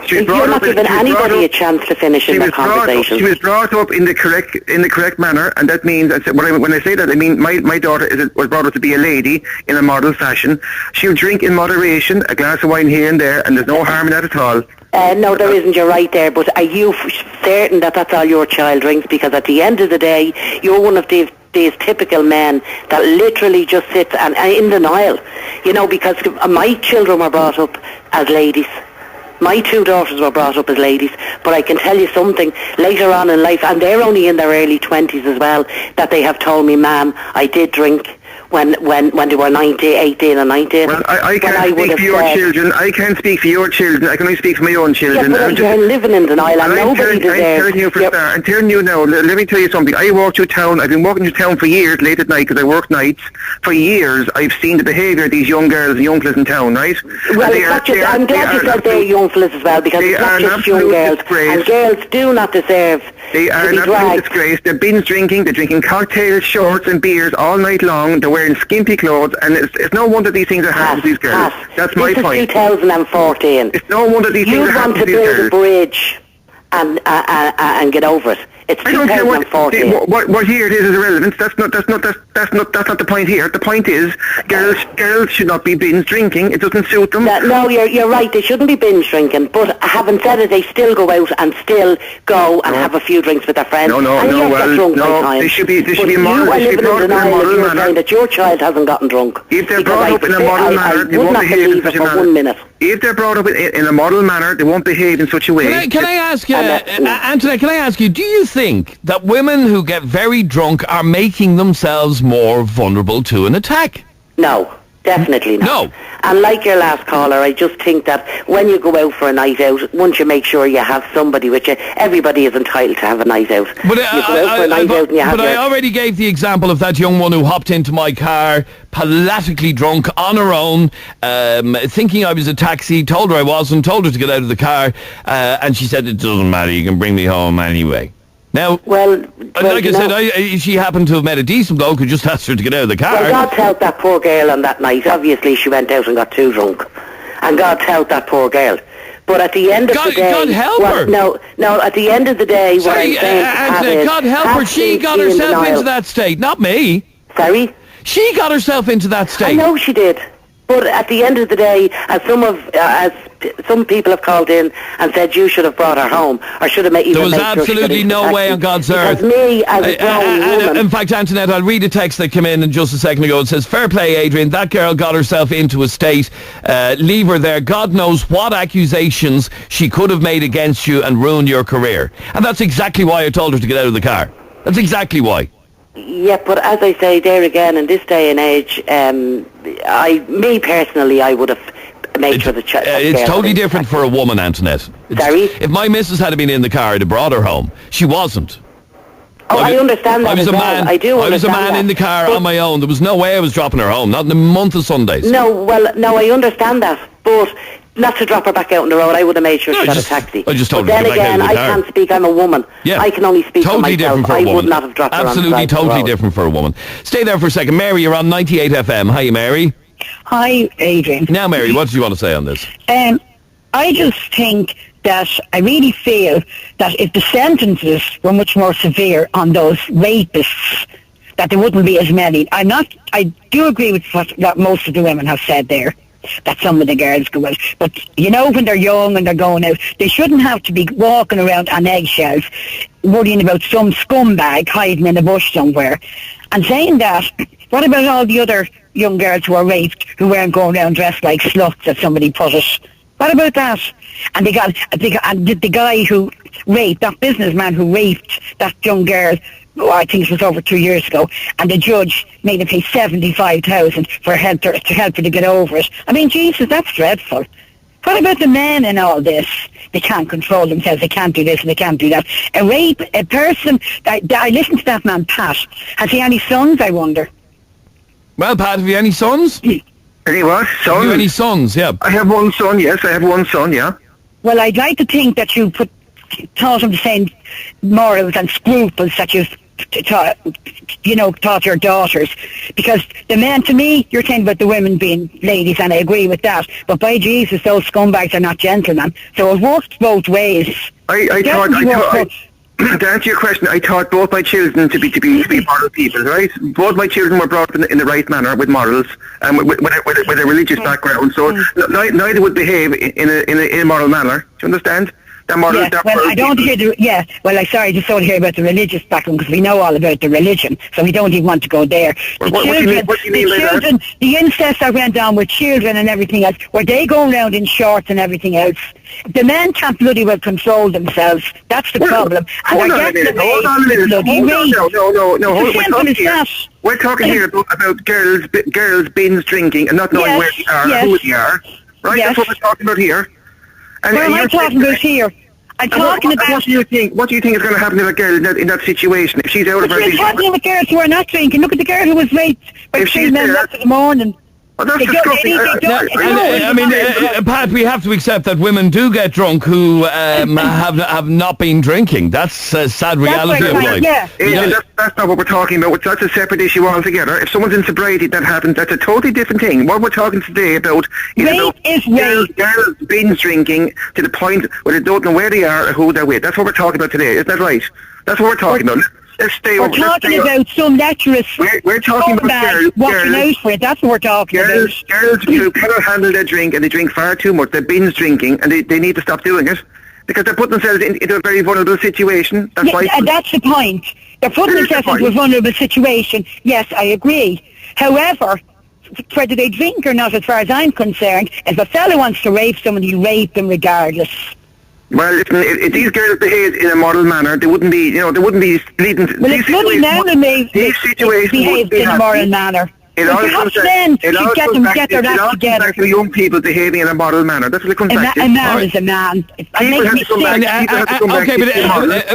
You're not giving anybody a chance to finish in that conversation. She was brought up in the correct manner, and that means, when I say that, I mean my daughter was brought up to be a lady in a model fashion. She'll drink in moderation, a glass of wine here and there, and there's no harm in that at all. No, there isn't. You're right there. But are you certain that that's all your child drinks? Because at the end of the day, you're one of these typical men that literally just sits and in denial. You know, because my children were brought up as ladies. My 2 daughters were brought up as ladies. But I can tell you something, later on in life, and they're only in their early 20s as well, that they have told me, ma'am, I did drink when they were 18 and 19. Well, I can't speak for your children. I can't speak for your children. I can only speak for my own children. Yeah, but you're living in denial, and nobody deserves. I'm telling you now, let me tell you something. I walk through town. I've been walking through town for years, late at night, because I work nights. For years, I've seen the behaviour of these young girls and young fellas in town, right? Well, I'm glad you said they're young fellas as well, because it's not just young girls. And girls do not deserve They are an absolute disgrace. They're binge drinking. They're drinking cocktails, shorts and beers all night long. They're wearing skimpy clothes, and it's no wonder these things are happening to these girls. That's my point. This is 2014. It's no wonder these things are happening to these girls. You want to build a bridge and get over it. It's 2014. What year it is irrelevant. That's not the point here. The point is, girls should not be binge drinking. It doesn't suit them. No, you're right. They shouldn't be binge drinking. But having said it, they still go out and still go and have a few drinks with their friends. They should be model. They should be brought up in a model manner. That your child hasn't gotten drunk. If they're brought up in a model manner, they won't behave in such a manner. If they're brought up in a model manner, they won't behave in such a way. Can I ask you, Antoinette, can I ask you, do you think that women who get very drunk are making themselves more vulnerable to an attack? No, definitely not. No. And like your last caller, I just think that when you go out for a night out, once you make sure you have somebody with you, everybody is entitled to have a night out. But I already gave the example of that young one who hopped into my car, palatically drunk, on her own, thinking I was a taxi, told her I wasn't, told her to get out of the car, and she said, it doesn't matter, you can bring me home anyway. Now, like I said, she happened to have met a decent bloke who just asked her to get out of the car. Well, God help that poor girl on that night. Obviously, she went out and got too drunk. And God help that poor girl. But at the end of the day... God help her! No, at the end of the day... Sorry, Anthony, God help her. She got herself into that state, not me. Sorry? She got herself into that state. I know she did. But at the end of the day, as some people have called in and said you should have brought her home, or should have made There was absolutely no way on God's earth. Because me, as a grown woman... In fact, Antoinette, I'll read a text that came in just a second ago. It says, fair play, Adrian, that girl got herself into a state. Leave her there. God knows what accusations she could have made against you and ruined your career. And that's exactly why I told her to get out of the car. That's exactly why. Yeah, but as I say, there again, in this day and age, me personally, I would have made sure the child... It's totally different for a woman, Antoinette. Sorry? If my missus had been in the car, I'd have brought her home. She wasn't. Oh, I understand that I was a man in the car on my own. There was no way I was dropping her home, not in a month of Sundays. No, I understand that, but... Not to drop her back out on the road, I would have made sure she got a taxi. I just told her to get back out of the car. I can't speak, I'm a woman. Yeah. I can only speak totally for myself. Different for a woman. I would not have dropped her on the side of the road. Absolutely, totally different for a woman. Stay there for a second. Mary, you're on 98 FM. Hi, Mary. Hi, Adrian. Now, Mary, what do you want to say on this? I just think that I really feel that if the sentences were much more severe on those rapists, that there wouldn't be as many. I do agree with what most of the women have said there, that some of the girls go out. But, you know, when they're young and they're going out, they shouldn't have to be walking around on eggshells, worrying about some scumbag hiding in a bush somewhere. And saying that, what about all the other young girls who were raped, who weren't going around dressed like sluts, as somebody put it? What about that? And the guy who raped, that businessman who raped that young girl, I think it was over 2 years ago, and the judge made him pay $75,000 for help her to get over it. I mean, Jesus, that's dreadful. What about the men in all this? They can't control themselves, they can't do this and they can't do that. A person, I listened to that man, Pat. Has he any sons, I wonder? Well, Pat, have you any sons? Any what? Son? Have you any sons? Yeah. I have one son, yes. I have one son, yeah. Well, I'd like to think that you taught him the same morals and scruples that you've taught your daughters. Because the men, to me, you're saying about the women being ladies, and I agree with that. But by Jesus, those scumbags are not gentlemen. So it works both ways. To answer your question, I taught both my children to be moral people, right? Both my children were brought up in the right manner with morals and with a religious background. So neither would behave in an immoral manner. Do you understand? I don't hear I'm sorry, I just don't hear about the religious background because we know all about the religion, so we don't even want to go there. What do you mean by that? The incest that went on with children and everything else, were they going around in shorts and everything else? The men can't bloody well control themselves. That's the problem. Hold on a minute. No. We're talking here about girls binge drinking and not knowing where they are, who they are. Right? Yes. That's what we're talking about here. And what am I talking about here? I'm talking about... What do you think is going to happen to a girl in that situation if she's out of her... What's happening with girls who are not drinking? Look at the girl who was raped by 3 men after the morning. Oh, that's disgusting. Pat, we have to accept that women do get drunk who have not been drinking. That's a sad reality of life. Yeah. That's not what we're talking about. That's a separate issue altogether. If someone's in sobriety, that happens. That's a totally different thing. What we're talking today about is girls binge drinking to the point where they don't know where they are or who they're with. That's what we're talking about today. Isn't that right? That's what we're talking about. We're talking about some lecherous... We're talking about girls watching out for it. That's what we're talking about. Girls who cannot handle their drink and they drink far too much. They're binge drinking and they need to stop doing it because they're putting themselves into a very vulnerable situation. That's the point. They're putting themselves into a vulnerable situation. Yes, I agree. However, whether they drink or not, as far as I'm concerned, if a fella wants to rape somebody, you rape them regardless. Well, if these girls behaved in a moral manner, they wouldn't be, they wouldn't be leading... Well, it's bloody men that behaved in a moral manner. It all comes back to young people behaving in a moral manner. That's what it comes back to. A man is a man.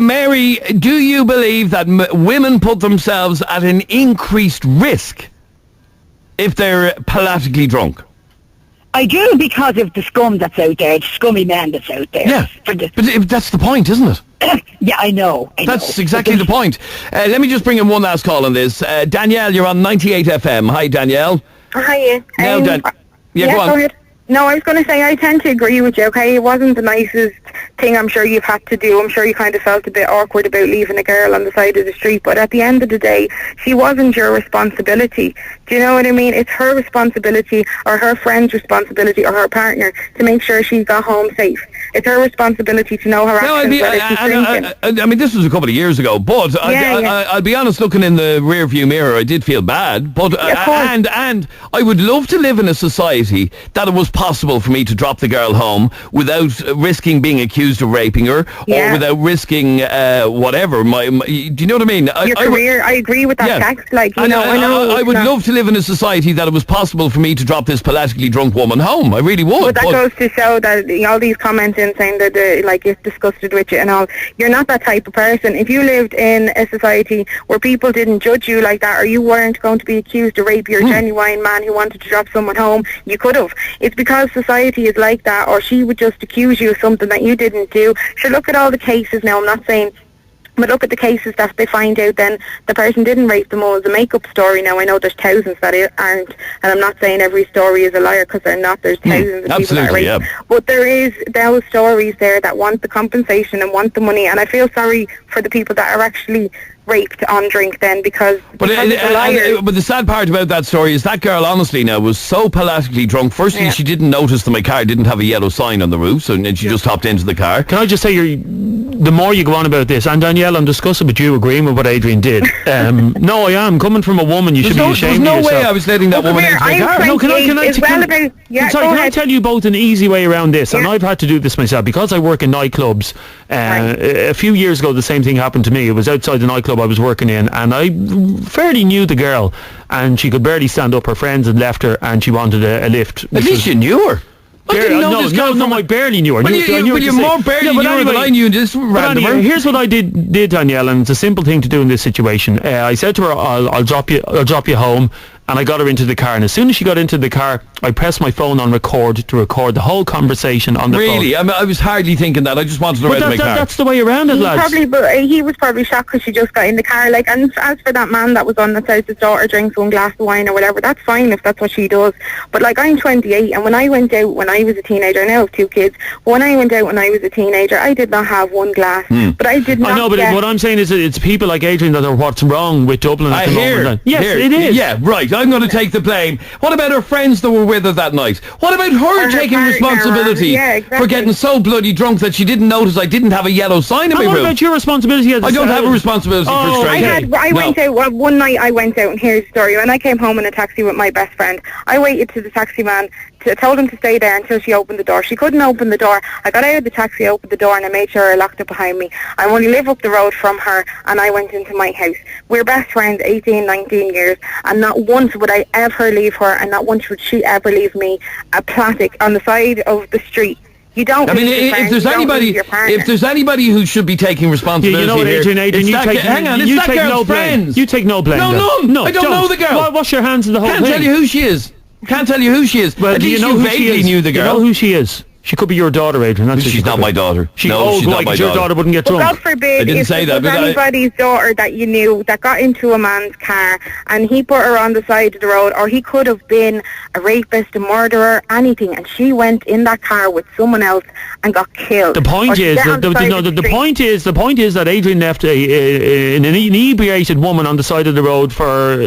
Mary, do you believe that women put themselves at an increased risk if they're palatically drunk? I do, because of the scum that's out there, the scummy man that's out there. Yeah, but that's the point, isn't it? Yeah, I know. That's exactly the point. Let me just bring in one last call on this. Danielle, you're on 98 FM. Hi, Danielle. Hiya. Go on. Go ahead. No, I was going to say, I tend to agree with you, okay? It wasn't the nicest thing I'm sure you've had to do. I'm sure you kind of felt a bit awkward about leaving a girl on the side of the street, but at the end of the day, she wasn't your responsibility. Do you know what I mean? It's her responsibility, or her friend's responsibility, or her partner, to make sure she got home safe. It's her responsibility to know her actions, whether she's drinking. I mean, this was a couple of years ago, but I'll be honest, looking in the rear view mirror, I did feel bad. But and I would love to live in a society that it was possible for me to drop the girl home without risking being accused of raping her, or without risking whatever. Do you know what I mean? Your career, I agree with that text. I would love to live in a society that it was possible for me to drop this palatically drunk woman home. I really would. But that goes to show that all these comments in saying that it's disgusted with you and all, you're not that type of person. If you lived in a society where people didn't judge you like that, or you weren't going to be accused of rape, you're a genuine man who wanted to drop someone home, you could have. It's because society is like that, or she would just accuse you of something that you didn't do. Sure, look at all the cases now. I'm not saying... But look at the cases that they find out then the person didn't rape them all as a make-up story. Now, I know there's thousands that aren't, and I'm not saying every story is a liar, because they're not. There's thousands of people that rape. Yeah. But there is those stories there that want the compensation and want the money, and I feel sorry for the people that are actually raped on drink then, because but the sad part about that story is that girl, honestly now, was so palatically drunk. Firstly, she didn't notice that my car didn't have a yellow sign on the roof, so she just hopped into the car. Can I just say, the more you go on about this, and Danielle, I'm discussing with you agreeing with what Adrian did. No, I am. Coming from a woman, you should be ashamed of yourself. There's no way I was letting that woman into my car. No, can I tell you both an easy way around this? And I've had to do this myself, because I work in nightclubs. A few years ago, the same thing happened to me. It was outside the nightclub I was working in, and I fairly knew the girl, and she could barely stand up. Her friends had left her, and she wanted a lift. At least you knew her. I barely knew her. You more barely knew her than I knew this random. Here's what I did, Danielle, and it's a simple thing to do in this situation. I said to her, I'll drop you home, and I got her into the car. And as soon as she got into the car, I pressed my phone on record to record the whole conversation on the phone. Really? I mean, I was hardly thinking that. I just wanted to read my car. That's the way around it, lads. He was probably shocked because she just got in the car. Like, and as for that man that was on that says his daughter drinks one glass of wine or whatever, that's fine if that's what she does. But like, I'm 28, and when I went out when I was a teenager, I now have 2 kids. But when I went out when I was a teenager, I did not have one glass. But I did not. I know, but what I'm saying is that it's people like Adrian that are what's wrong with Dublin at the moment. Yes, it is. Yeah, right. I'm going to take the blame. What about her friends that were with her that night? What about her taking responsibility for getting so bloody drunk that she didn't notice I didn't have a yellow sign in my room? What about your responsibility? I don't have a responsibility for straight. I went out one night. I went out, and here's the story. When I came home in a taxi with my best friend, I waited to the taxi man. Told him to stay there until she opened the door. She couldn't open the door. I got out of the taxi, opened the door, and I made sure I locked it behind me. I only live up the road from her, and I went into my house. We're best friends 18, 19 years, and not once would I ever leave her, and not once would she ever leave me a plastic on the side of the street. You don't. I mean, if there's anybody who should be taking responsibility, you know what, Adrian, you take that girl's friends. You take no blame. No, I don't know the girl. Wash your hands of the whole thing. Can't tell you who she is. Well, at least you vaguely knew the girl. You know who she is? She could be your daughter, Adrian. She's not my daughter. She's not my daughter. Your daughter wouldn't get drunk. God forbid, I didn't say that. If it was anybody's daughter that you knew that got into a man's car and he put her on the side of the road, or he could have been a rapist, a murderer, anything, and she went in that car with someone else and got killed. The point is, the point is that Adrian left an inebriated woman on the side of the road for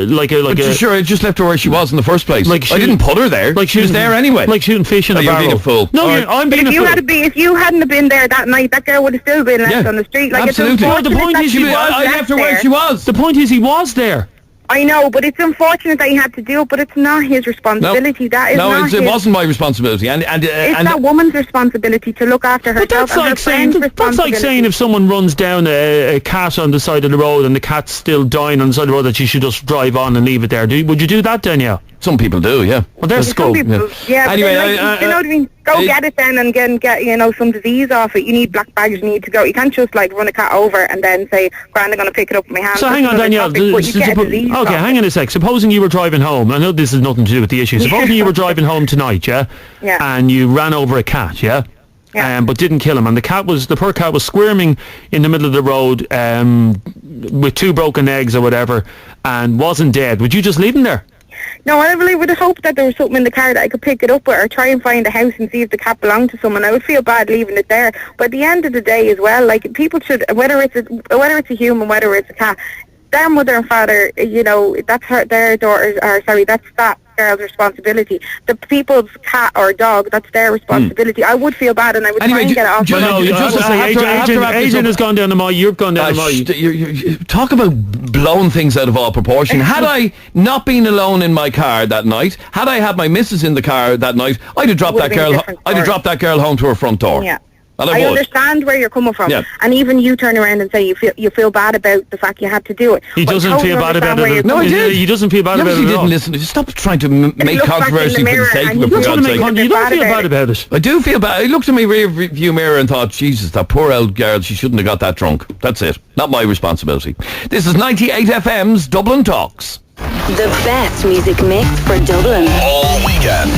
Sure, I just left her where she was in the first place. I didn't put her there. She was there anyway. Like shooting fish in a barrel. You're being a fool. No, I'm being a fool. If you hadn't been there that night, that girl would have still been left on the street. Like, absolutely. It's the point is, I left her where she was. The point is, he was there. I know, but it's unfortunate that he had to do it, but it's not his responsibility. It wasn't my responsibility. And it's that woman's responsibility to look after herself. But that's like saying if someone runs down a cat on the side of the road and the cat's still dying on the side of the road, that you should just drive on and leave it there. Would you do that, Danielle? Some people do, yeah. Well, there's some people, Anyway, you know what I mean? Go get it then and get some disease off it. You need black bags. You need to go. You can't just run a cat over and then say, "Grand, I'm going to pick it up with my hand." So hang on, Danielle. Hang on a sec. Supposing you were driving home. I know this has nothing to do with the issue. Supposing you were driving home tonight, yeah, and you ran over a cat, yeah. But didn't kill him, and the poor cat was squirming in the middle of the road with 2 broken eggs or whatever, and wasn't dead. Would you just leave him there? No, I really would have hoped that there was something in the car that I could pick it up with, or try and find a house and see if the cat belonged to someone. I would feel bad leaving it there. But at the end of the day as well, like, people should, whether it's a human, whether it's a cat, their mother and father, that's their daughters, that's that girl's responsibility. The people's cat or dog, that's their responsibility. I would feel bad, and I would try and get it off. Adrian has gone down the mile, you've gone down the mile. You talk about blowing things out of all proportion. Had I not been alone in my car that night, had I had my missus in the car that night, I'd have dropped that girl home to her front door. Yeah. I understand where you're coming from, and even you turn around and say you feel bad about the fact you had to do it. He doesn't feel bad about it. No, he did. He doesn't feel bad about it. He didn't listen. Stop trying to make controversy for the sake of it. You don't feel bad about it. I do feel bad. I looked in my rear view mirror and thought, Jesus, that poor old girl, she shouldn't have got that drunk. That's it. Not my responsibility. This is 98 FM's Dublin Talks. The best music mix for Dublin. All weekend.